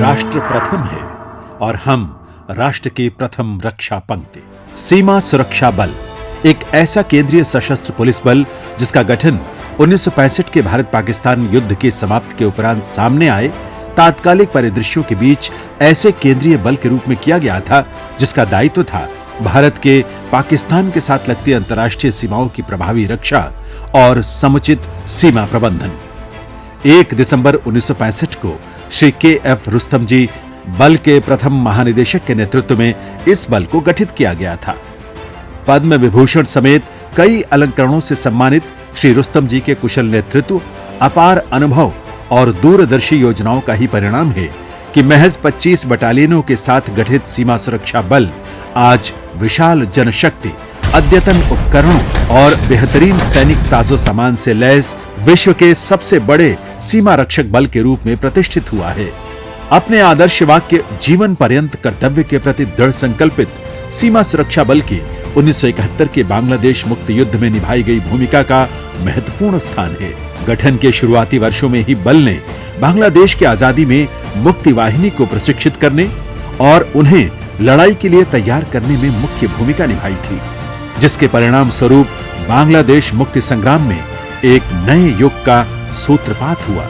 राष्ट्र प्रथम है और हम राष्ट्र की प्रथम रक्षा पंक्ति। सीमा सुरक्षा बल एक ऐसा केंद्रीय सशस्त्र पुलिस बल जिसका गठन 1965 के भारत पाकिस्तान युद्ध की समाप्ति के उपरांत सामने आए तात्कालिक परिदृश्यों के बीच ऐसे केंद्रीय बल के रूप में किया गया था जिसका दायित्व था भारत के पाकिस्तान के साथ लगती अंतर्राष्ट्रीय सीमाओं की प्रभावी रक्षा और समुचित सीमा प्रबंधन। 1 दिसंबर 1965 को श्री के.एफ. रुस्तम जी बल के प्रथम महानिदेशक के नेतृत्व में इस बल को गठित किया गया था। पद्म विभूषण समेत कई अलंकरणों से सम्मानित श्री रुस्तम जी के कुशल नेतृत्व, अपार अनुभव और दूरदर्शी योजनाओं का ही परिणाम है कि महज 25 बटालियनों के साथ गठित सीमा सुरक्षा बल आज विशाल जनशक्ति, अद्यतन उपकरणों और बेहतरीन सैनिक साजो सामान से लैस विश्व के सबसे बड़े सीमा रक्षक बल के रूप में प्रतिष्ठित हुआ है। अपने आदर्श वाक्य जीवन पर्यंत कर्तव्य के प्रति दृढ़ संकल्पित सीमा सुरक्षा बल की 1971 के बांग्लादेश मुक्ति युद्ध में निभाई गई भूमिका का महत्वपूर्ण स्थान है। गठन के शुरुआती वर्षों में ही बल ने बांग्लादेश की आजादी में मुक्ति वाहिनी को प्रशिक्षित करने और उन्हें लड़ाई के लिए तैयार करने में मुख्य भूमिका निभाई थी, जिसके परिणाम स्वरूप बांग्लादेश मुक्ति संग्राम में एक नए युग का सूत्रपात हुआ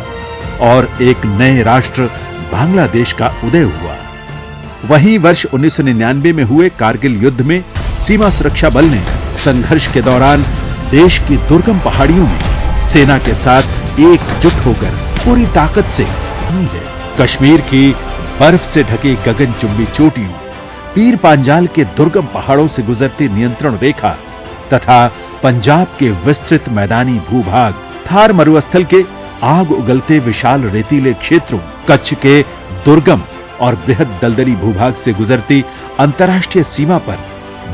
और एक नए राष्ट्र बांग्लादेश का उदय हुआ। वहीं वर्ष 1999 में हुए कारगिल युद्ध में सीमा सुरक्षा बल ने संघर्ष के दौरान देश की दुर्गम पहाड़ियों में सेना के साथ एकजुट होकर पूरी ताकत से लड़ी है। कश्मीर की बर्फ से ढकी गगनचुंबी चोटियों, पीर पांजाल के दुर्गम पहाड़ों से गुजरती नियंत्रण रेखा तथा पंजाब के विस्तृत मैदानी भूभाग, थार मरुस्थल के आग उगलते विशाल रेतीले क्षेत्रों, कच्छ के दुर्गम और बृहद दलदली भूभाग से गुजरती अंतर्राष्ट्रीय सीमा पर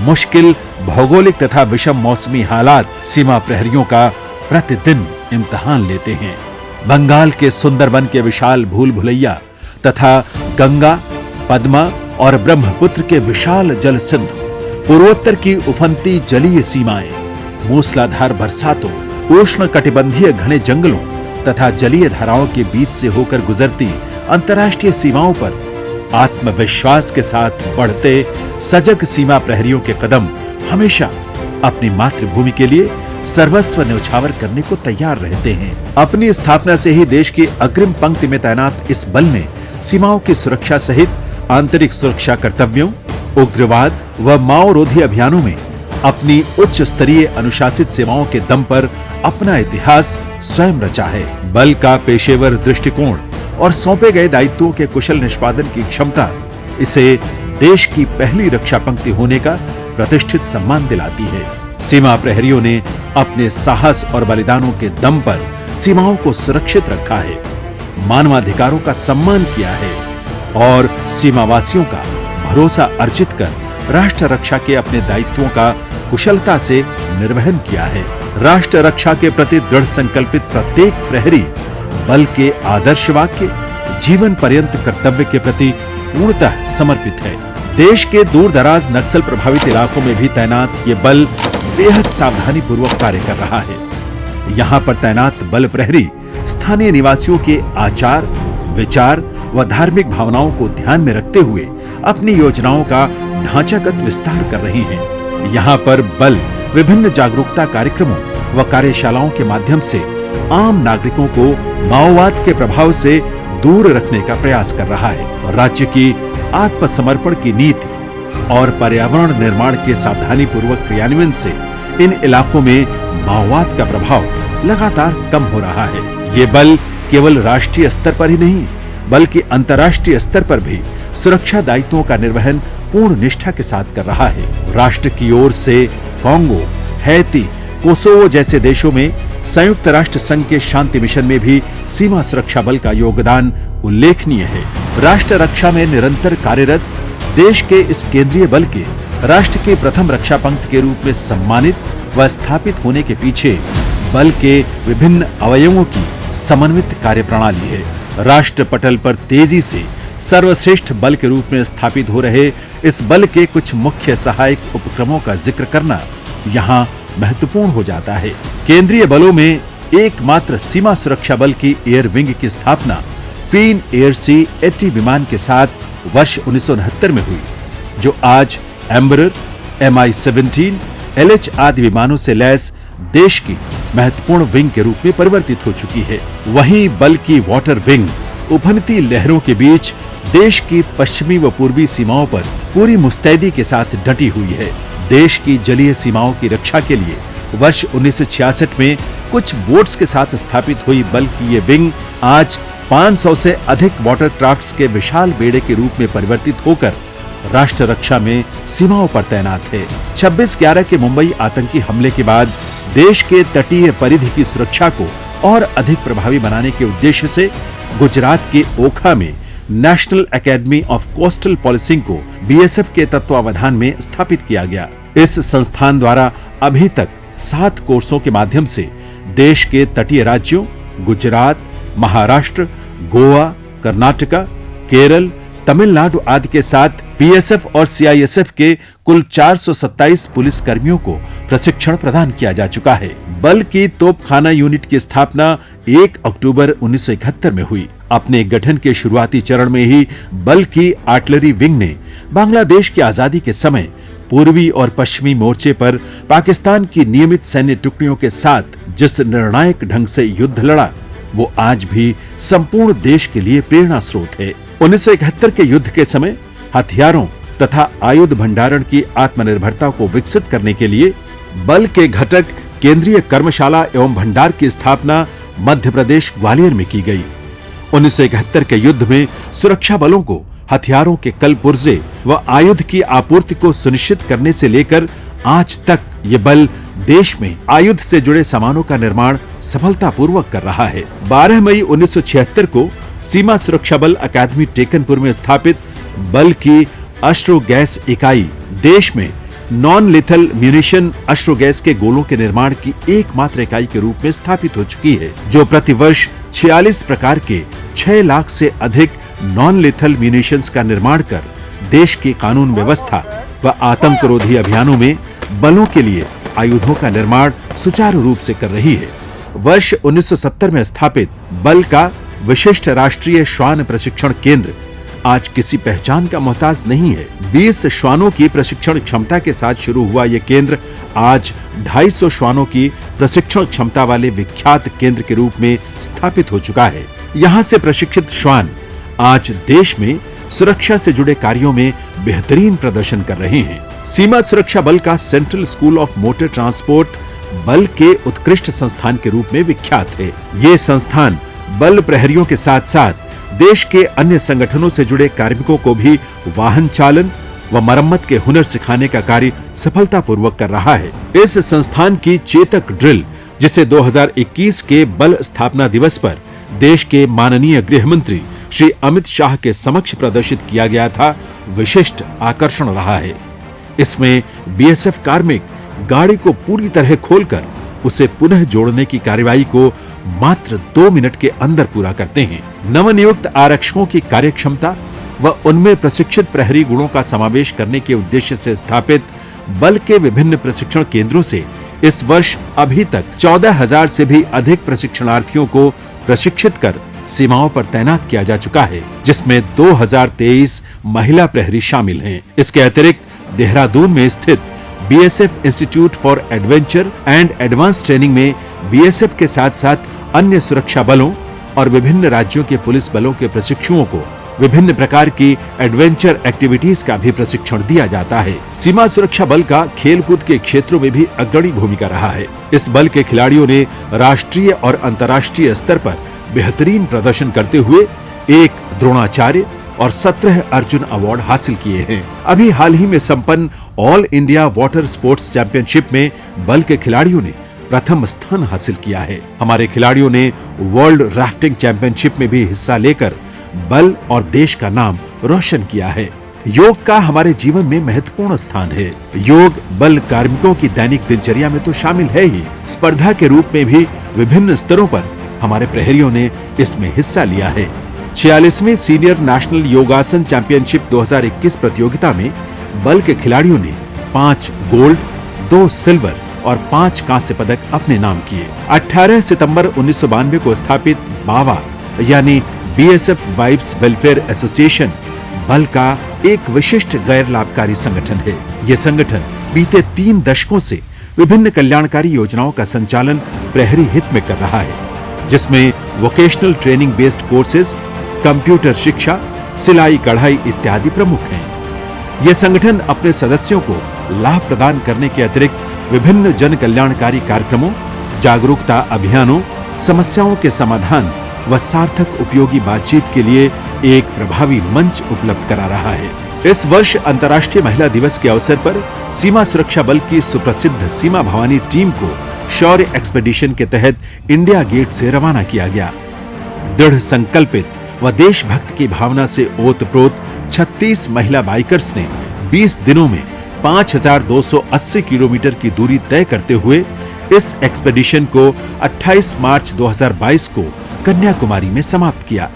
मुश्किल भौगोलिक तथा विषम मौसमी हालात सीमा प्रहरियों का प्रतिदिन इम्तिहान लेते हैं। बंगाल के सुंदरबन के विशाल भूल भुलैया तथा गंगा, पद्मा और ब्रह्मपुत्र के विशाल जल सिंधु, पूर्वोत्तर की उफनती जलीय सीमाएं, मूसलाधार बरसातों, उष्ण कटिबंधीय घने जंगलों तथा जलीय धाराओं के बीच से होकर गुजरती अंतर्राष्ट्रीय सीमाओं पर आत्मविश्वास के साथ बढ़ते सजग सीमा प्रहरियों के कदम हमेशा अपनी मातृभूमि के लिए सर्वस्व न्यौछावर करने को तैयार रहते हैं। अपनी स्थापना से ही देश की अग्रिम पंक्ति में तैनात इस बल ने सीमाओं की सुरक्षा सहित आंतरिक सुरक्षा कर्तव्यों, उग्रवाद व माओरोधी अभियानों में अपनी उच्च स्तरीय अनुशासित सेवाओं के दम पर अपना इतिहास स्वयं रचा है। बल का पेशेवर दृष्टिकोण और सौंपे गए दायित्वों के कुशल निष्पादन की क्षमता इसे देश की पहली रक्षा पंक्ति होने का प्रतिष्ठित सम्मान दिलाती है। सीमा प्रहरियों ने अपने साहस और बलिदानों के दम पर सीमाओं को सुरक्षित रखा है, मानवाधिकारों का सम्मान किया है और सीमावासियों का भरोसा अर्जित कर राष्ट्र रक्षा के अपने दायित्वों का कुशलता से निर्वहन किया है। राष्ट्र रक्षा के प्रति दृढ़ संकल्पित प्रत्येक प्रहरी बल के आदर्श वाक्य जीवन पर्यंत कर्तव्य के प्रति पूर्णतः समर्पित है। देश के दूर दराज नक्सल प्रभावित इलाकों में भी तैनात ये बल बेहद सावधानी पूर्वक कार्य कर रहा है। यहाँ पर तैनात बल प्रहरी स्थानीय निवासियों के आचार, विचार व धार्मिक भावनाओं को ध्यान में रखते हुए अपनी योजनाओं का ढांचागत विस्तार कर रही हैं। यहाँ पर बल विभिन्न जागरूकता कार्यक्रमों व कार्यशालाओं के माध्यम से आम नागरिकों को माओवाद के प्रभाव से दूर रखने का प्रयास कर रहा है। राज्य की आत्मसमर्पण की नीति और पर्यावरण निर्माण के सावधानी पूर्वक क्रियान्वयन से इन इलाकों में माओवाद का प्रभाव लगातार कम हो रहा है। ये बल केवल राष्ट्रीय स्तर पर ही नहीं बल्कि अंतर्राष्ट्रीय स्तर पर भी सुरक्षा दायित्वों का निर्वहन पूर्ण निष्ठा के साथ कर रहा है। राष्ट्र की ओर से कांगो, हैती, कोसोवो जैसे देशों में संयुक्त राष्ट्र संघ के शांति मिशन में भी सीमा सुरक्षा बल का योगदान उल्लेखनीय है। राष्ट्र रक्षा में निरंतर कार्यरत देश के इस केंद्रीय बल के राष्ट्र के प्रथम रक्षा पंक्ति के रूप में सम्मानित व स्थापित होने के पीछे बल के विभिन्न अवयवों की समन्वित कार्यप्रणाली है। राष्ट्र पटल पर तेजी से सर्वश्रेष्ठ बल के रूप में स्थापित हो रहे इस बल के कुछ मुख्य सहायक उपक्रमों का जिक्र करना यहाँ महत्वपूर्ण हो जाता है। केंद्रीय बलों में एकमात्र सीमा सुरक्षा बल की एयर विंग की स्थापना क्वीन एयर सी 80 विमान के साथ वर्ष 1969 में हुई, जो आज एम्बरर, MI-17, LH आदि विमानों से लैस देश की महत्वपूर्ण विंग के रूप में परिवर्तित हो चुकी है। वहीं बल की वाटर विंग उभरती लहरों के बीच देश की पश्चिमी व पूर्वी सीमाओं पर पूरी मुस्तैदी के साथ डटी हुई है। देश की जलीय सीमाओं की रक्षा के लिए वर्ष 1966 में कुछ बोट्स के साथ स्थापित हुई बल की ये विंग आज 500 से अधिक वाटर क्राफ्ट्स के विशाल बेड़े के रूप में परिवर्तित होकर राष्ट्र रक्षा में सीमाओं पर तैनात है। 26/11 के मुंबई आतंकी हमले के बाद देश के तटीय परिधि की सुरक्षा को और अधिक प्रभावी बनाने के उद्देश्य से गुजरात के ओखा में national academy of coastal policing को BSF के तत्वावधान में स्थापित किया गया। इस संस्थान द्वारा अभी तक 7 कोर्सों के माध्यम से देश के तटीय राज्यों गुजरात, महाराष्ट्र, गोवा, कर्नाटका, केरल, तमिलनाडु आदि के साथ BSF और CISF के कुल 427 पुलिस कर्मियों को प्रशिक्षण प्रदान किया जा चुका है। बल की तोपखाना यूनिट की स्थापना 1 अक्टूबर 1971 में हुई। अपने गठन के शुरुआती चरण में ही बल की आर्टिलरी विंग ने बांग्लादेश की आजादी के समय पूर्वी और पश्चिमी मोर्चे पर पाकिस्तान की नियमित सैन्य टुकड़ियों के साथ जिस निर्णायक ढंग से युद्ध लड़ा, वो आज भी संपूर्ण देश के लिए प्रेरणा स्रोत है। 1971 के युद्ध के समय हथियारों तथा आयुध भंडारण की आत्मनिर्भरता को विकसित करने के लिए बल के घटक केंद्रीय कर्मशाला एवं भंडार की स्थापना मध्य प्रदेश ग्वालियर में की गई। 1971 के युद्ध में सुरक्षा बलों को हथियारों के कल पुर्जे व आयुध की आपूर्ति को सुनिश्चित करने से लेकर आज तक ये बल देश में आयुध से जुड़े सामानों का निर्माण सफलतापूर्वक कर रहा है। 12 मई 1976 को सीमा सुरक्षा बल अकादमी टेकनपुर में स्थापित बल की अश्रु गैस इकाई देश में नॉन लिथल म्यूनिशन अश्रु गैस के गोलों के निर्माण की एकमात्र इकाई के रूप में स्थापित हो चुकी है, जो प्रतिवर्ष 46 प्रकार के 6 लाख से अधिक नॉन लिथल म्यूनिशंस का निर्माण कर देश की कानून व्यवस्था व आतंकरोधी अभियानों में बलों के लिए आयुधों का निर्माण सुचारू रूप से कर रही है। वर्ष 1970 में स्थापित बल का विशिष्ट राष्ट्रीय श्वान प्रशिक्षण केंद्र आज किसी पहचान का मोहताज नहीं है। 20 श्वानों की प्रशिक्षण क्षमता के साथ शुरू हुआ यह केंद्र आज 250 श्वानों की प्रशिक्षण क्षमता वाले विख्यात केंद्र के रूप में स्थापित हो चुका है। यहाँ से प्रशिक्षित श्वान आज देश में सुरक्षा से जुड़े कार्यों में बेहतरीन प्रदर्शन कर रहे हैं। सीमा सुरक्षा बल का central school of motor transport बल के उत्कृष्ट संस्थान के रूप में विख्यात है। ये संस्थान बल प्रहरियों के साथ साथ देश के अन्य संगठनों से जुड़े कार्मिकों को भी वाहन चालन व मरम्मत के हुनर सिखाने का कार्य सफलतापूर्वक कर रहा है। इस संस्थान की चेतक ड्रिल, जिसे 2021 के बल स्थापना दिवस पर देश के माननीय गृह मंत्री श्री अमित शाह के समक्ष प्रदर्शित किया गया था, विशिष्ट आकर्षण रहा है। इसमें BSF कार्मिक गाड़ी को पूरी तरह खोलकर उसे पुनः जोड़ने की कार्यवाही को मात्र 2 मिनट के अंदर पूरा करते हैं। नवनियुक्त आरक्षकों की कार्यक्षमता व उनमें प्रशिक्षित प्रहरी गुणों का समावेश करने के उद्देश्य से स्थापित बल के विभिन्न प्रशिक्षण केंद्रों से इस वर्ष अभी तक 14,000 से भी अधिक प्रशिक्षणार्थियों को प्रशिक्षित कर सीमाओं पर तैनात किया जा चुका है, जिसमें 2023 महिला प्रहरी शामिल हैं। इसके अतिरिक्त देहरादून में स्थित BSF institute for adventure and advance training में BSF के साथ साथ अन्य सुरक्षा बलों और विभिन्न राज्यों के पुलिस बलों के प्रशिक्षुओं को विभिन्न प्रकार की एडवेंचर एक्टिविटीज का भी प्रशिक्षण दिया जाता है। सीमा सुरक्षा बल का खेलकूद के क्षेत्रों में भी अग्रणी भूमिका रहा है। इस बल के खिलाड़ियों ने राष्ट्रीय और अंतर्राष्ट्रीय स्तर पर बेहतरीन प्रदर्शन करते हुए 1 द्रोणाचार्य और 17 अर्जुन अवार्ड हासिल किए हैं। अभी हाल ही में संपन्न all India water sports championship में बल के खिलाड़ियों ने प्रथम स्थान हासिल किया है। हमारे खिलाड़ियों ने वर्ल्ड राफ्टिंग चैंपियनशिप में भी हिस्सा लेकर बल और देश का नाम रोशन किया है। योग का हमारे जीवन में महत्वपूर्ण स्थान है। योग बल कार्मिकों की दैनिक दिनचर्या में तो शामिल है ही, स्पर्धा के रूप में भी विभिन्न स्तरों पर हमारे प्रहरियों ने इसमें हिस्सा लिया है। 46वीं सीनियर नेशनल योगासन चैंपियनशिप 2021 प्रतियोगिता में बल के खिलाड़ियों ने 5 गोल्ड, 2 सिल्वर और 5 कांस्य पदक अपने नाम किए। 18 सितंबर 1992 को स्थापित बावा यानी बीएसएफ वाइफ्स वेलफेयर एसोसिएशन बल का एक विशिष्ट गैर लाभकारी संगठन है। यह संगठन बीते 3 दशकों से विभिन्न कल्याणकारी योजनाओं का संचालन प्रहरी हित में कर रहा है, जिसमें vocational training based courses, computer शिक्षा, सिलाई कढ़ाई इत्यादि प्रमुख हैं। यह संगठन अपने सदस्यों को लाभ प्रदान करने के अतिरिक्त विभिन्न जन कल्याणकारी कार्यक्रमों, जागरूकता अभियानों, समस्याओं के समाधान व सार्थक उपयोगी बातचीत के लिए एक प्रभावी मंच उपलब्ध करा रहा है। इस वर्ष अंतर्राष्ट्रीय महिला दिवस के अवसर पर सीमा सुरक्षा बल की सुप्रसिद्ध सीमा भवानी टीम को शौर्य एक्सपेडिशन के तहत इंडिया गेट से रवाना किया गया। दृढ़ संकल्पित व देशभक्त की भावना से ओतप्रोत 36 महिला बाइकर्स ने 20 दिनों में 5280 किलोमीटर की दूरी तय करते हुए इस एक्सपेडिशन को 28 मार्च 2022 को कन्याकुमारी में समाप्त किया।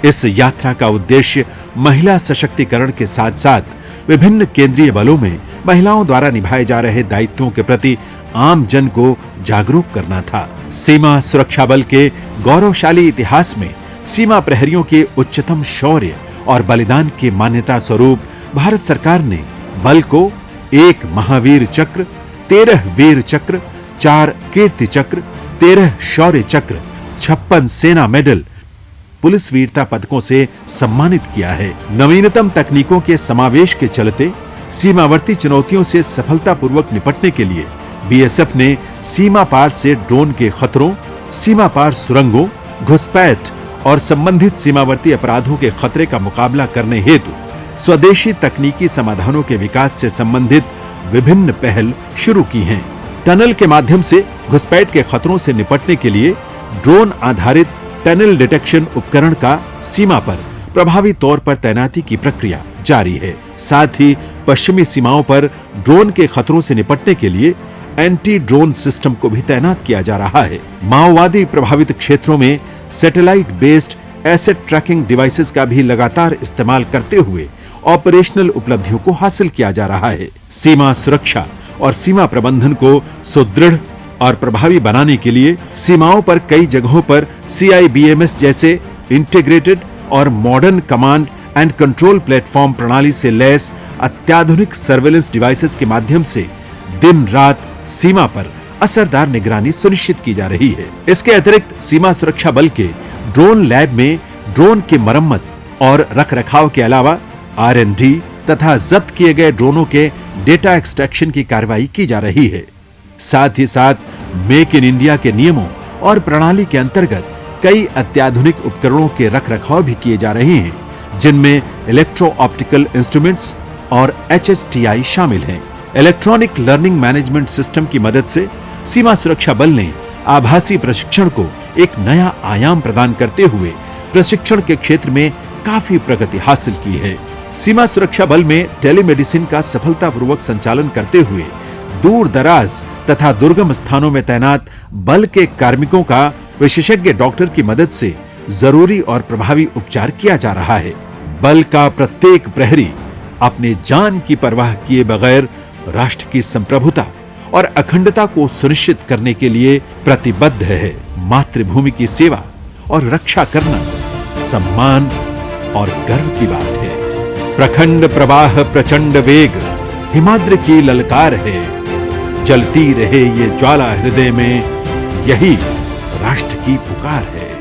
इस यात्रा का उद्देश्य महिला सशक्तिकरण के साथ साथ विभिन्न केंद्रीय बलों में महिलाओं द्वारा निभाए जा रहे दायित्वों के प्रति आम जन को जागरूक करना था। सीमा सुरक्षा बल के गौरवशाली इतिहास में सीमा प्रहरियों के उच्चतम शौर्य और बलिदान की मान्यता स्वरूप भारत सरकार ने बल को 1 महावीर चक्र, 13 वीर चक्र, 4 कीर्ति चक्र, 13 शौर्य चक्र, 56 सेना मेडल, पुलिस वीरता पदकों से सम्मानित किया है। नवीनतम तकनीकों के समावेश के चलते सीमावर्ती चुनौतियों से सफलतापूर्वक निपटने के लिए बीएसएफ ने सीमा पार से ड्रोन के खतरों, सीमा पार सुरंगों, घुसपैठ और संबंधित सीमावर्ती अपराधों के खतरे का मुकाबला करने हेतु स्वदेशी तकनीकी समाधानों के विकास से संबंधित विभिन्न पहल शुरू की हैं। टनल के माध्यम से घुसपैठ के खतरों से निपटने के लिए ड्रोन आधारित टनल डिटेक्शन उपकरण का सीमा पर प्रभावी तौर पर तैनाती की प्रक्रिया जारी है। साथ ही पश्चिमी सीमाओं पर ड्रोन के खतरों से निपटने के लिए एंटी ड्रोन सिस्टम को भी तैनात किया जा रहा है। माओवादी प्रभावित क्षेत्रों में satellite based asset tracking devices का भी लगातार इस्तेमाल करते हुए ऑपरेशनल उपलब्धियों को हासिल किया जा रहा है। सीमा सुरक्षा और सीमा प्रबंधन को सुदृढ़ और प्रभावी बनाने के लिए सीमाओं पर कई जगहों पर CIBMS जैसे इंटीग्रेटेड और modern command and control platform प्रणाली से लैस अत्याधुनिक सर्वेलेंस डिवाइसेस के माध्यम से दिन रात सीमा पर असरदार निगरानी सुनिश्चित की जा रही है। इसके अतिरिक्त सीमा सुरक्षा बल के ड्रोन लैब में ड्रोन की मरम्मत और रखरखाव के अलावा R&D तथा जब्त किए गए ड्रोनों के डेटा एक्सट्रैक्शन की कार्रवाई की जा रही है। साथ ही साथ मेक इन इंडिया के नियमों और प्रणाली के अंतर्गत कई अत्याधुनिक उपकरणों के रखरखाव भी किए जा रहे हैं, जिनमें इलेक्ट्रो ऑप्टिकल इंस्ट्रूमेंट्स और HSTI शामिल हैं। इलेक्ट्रॉनिक लर्निंग मैनेजमेंट सिस्टम की मदद से सीमा सुरक्षा बल ने आभासी प्रशिक्षण को एक नया आयाम प्रदान करते हुए प्रशिक्षण के क्षेत्र में काफी प्रगति हासिल की है। सीमा सुरक्षा बल में टेलीमेडिसिन का सफलतापूर्वक संचालन करते हुए दूर दराज तथा दुर्गम स्थानों में तैनात बल के कार्मिकों का विशेषज्ञ डॉक्टर की मदद से जरूरी और प्रभावी उपचार किया जा रहा है। बल का प्रत्येक प्रहरी अपने जान की परवाह किए बगैर राष्ट्र की संप्रभुता और अखंडता को सुनिश्चित करने के लिए प्रतिबद्ध है। मातृभूमि की सेवा और रक्षा करना सम्मान और गर्व की बात है। प्रखंड प्रवाह प्रचंड वेग हिमाद्रि की ललकार है, जलती रहे ये ज्वाला हृदय में, यही राष्ट्र की पुकार है।